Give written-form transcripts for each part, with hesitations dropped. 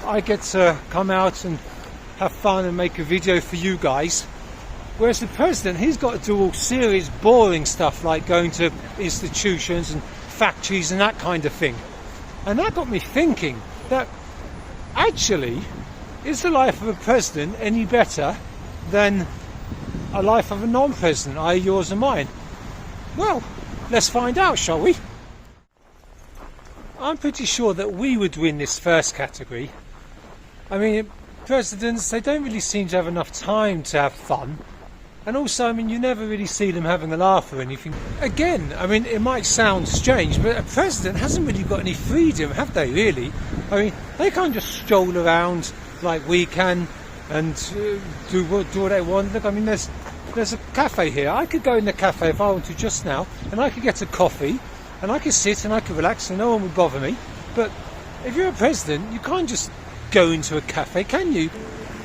I get to come out and have fun and make a video for you guys. Whereas the president, he's got to do all serious, boring stuff like going to institutions and factories and that kind of thing. And that got me thinking that actually, is the life of a president any better than a life of a non-president, i.e. yours and mine? Well, let's find out, shall we? I'm pretty sure that we would win this first category. I mean, presidents, they don't really seem to have enough time to have fun. And also, I mean, you never really see them having a laugh or anything. Again, I mean, it might sound strange, but a president hasn't really got any freedom, have they, really? I mean, they can't just stroll around like we can and do what they want. Look, I mean, there's a cafe here. I could go in the cafe if I want to just now, and I could get a coffee, and I could sit and I could relax and no one would bother me. But if you're a president, you can't just go into a cafe, can you?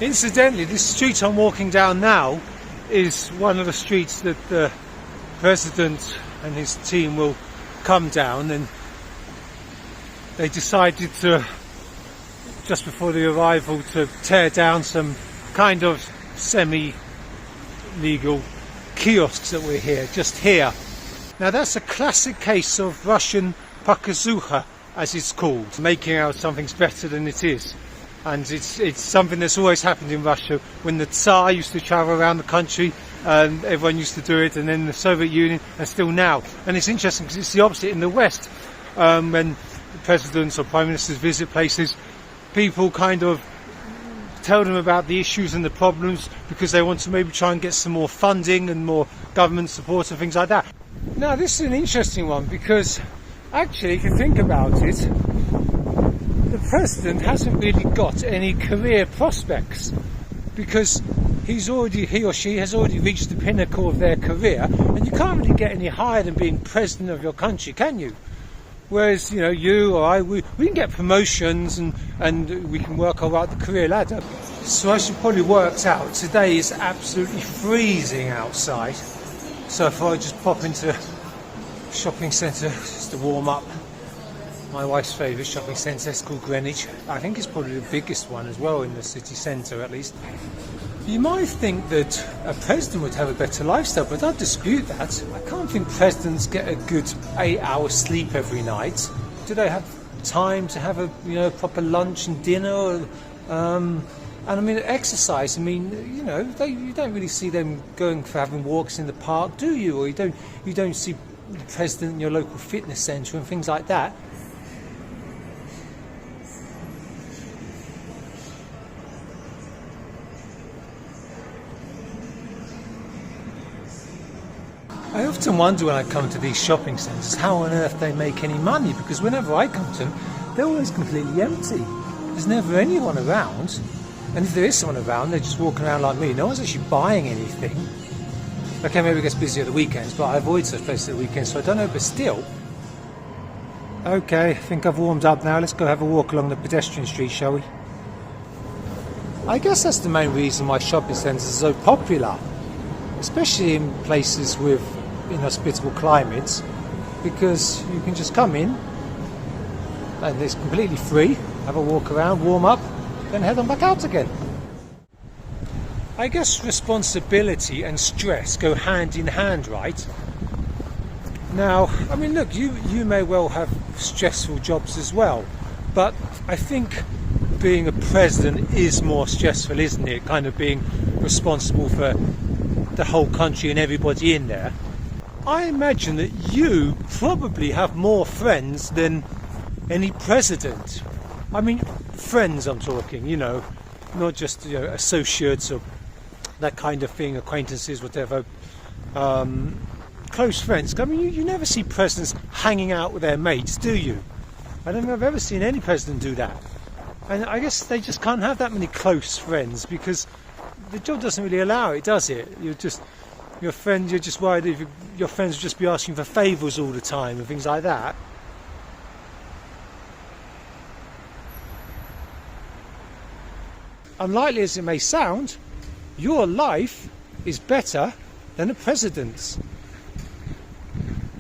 Incidentally, this street I'm walking down now is one of the streets that the president and his team will come down, and they decided to, just before the arrival, to tear down some kind of semi-legal kiosks that were here, just here. Now that's a classic case of Russian Pokazukha, as it's called, making out something's better than it is. And it's something that's always happened in Russia. When the Tsar used to travel around the country, everyone used to do it, and then the Soviet Union, and still now. And it's interesting because it's the opposite in the West. When presidents or prime ministers visit places, people kind of tell them about the issues and the problems because they want to maybe try and get some more funding and more government support and things like that. Now this is an interesting one because actually, if you think about it, the president hasn't really got any career prospects because he or she has already reached the pinnacle of their career, and you can't really get any higher than being president of your country, can you? Whereas, you know, you or I, we can get promotions and we can work our way up the career ladder. So as you probably worked out, today is absolutely freezing outside. So if I just pop into the shopping centre just to warm up. My wife's favourite shopping centre is called Greenwich. I think it's probably the biggest one as well in the city centre, at least. You might think that a president would have a better lifestyle, but I'd dispute that. I can't think presidents get a good 8 hours sleep every night. Do they have time to have a proper lunch and dinner? And I mean, exercise. I mean, you don't really see them going for having walks in the park, do you? Or you don't see the president in your local fitness centre and things like that. I often wonder when I come to these shopping centres how on earth they make any money, because whenever I come to them, they're always completely empty. There's never anyone around, and if there is someone around, they're just walking around like me. No one's actually buying anything. Okay, maybe it gets busy at the weekends, but I avoid such places at the weekends, so I don't know, but still. Okay, I think I've warmed up now. Let's go have a walk along the pedestrian street, shall we? I guess that's the main reason why shopping centres are so popular, especially in places with inhospitable climates, because you can just come in and it's completely free, have a walk around, warm up, then head on back out again. I guess responsibility and stress go hand in hand, right? Now, I mean, look, you may well have stressful jobs as well, but I think being a president is more stressful, isn't it? Kind of being responsible for the whole country and everybody in there. I imagine that you probably have more friends than any president. I mean, friends I'm talking, not just associates or that kind of thing, acquaintances, whatever. Close friends. I mean, you never see presidents hanging out with their mates, do you? I don't think I've ever seen any president do that. And I guess they just can't have that many close friends because the job doesn't really allow it, does it? You're just worried if your friends will just be asking for favours all the time and things like that. Unlikely as it may sound, your life is better than a president's.